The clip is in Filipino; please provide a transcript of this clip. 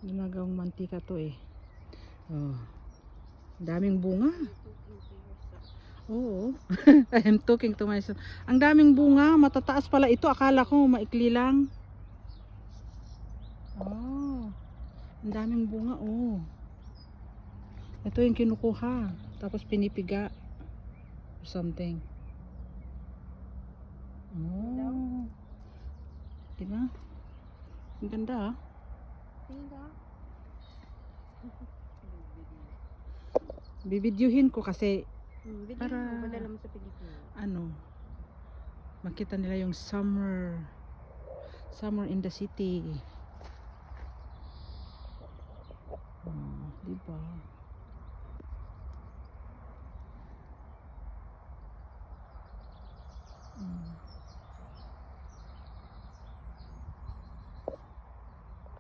Ginagawang mantika to eh. Oh. Daming bunga. Oo. I'm talking to myself. Ang daming bunga, matataas pala ito. Akala ko maikli lang. Oh. Ang daming bunga, oh. Ito yung kinukuha, tapos pinipiga or something. Oh. Diba? Ang ganda ah. Bibidyuhin ko kasi para mo sa Pilipinas. ano, makita nila yung summer in the city. Diba?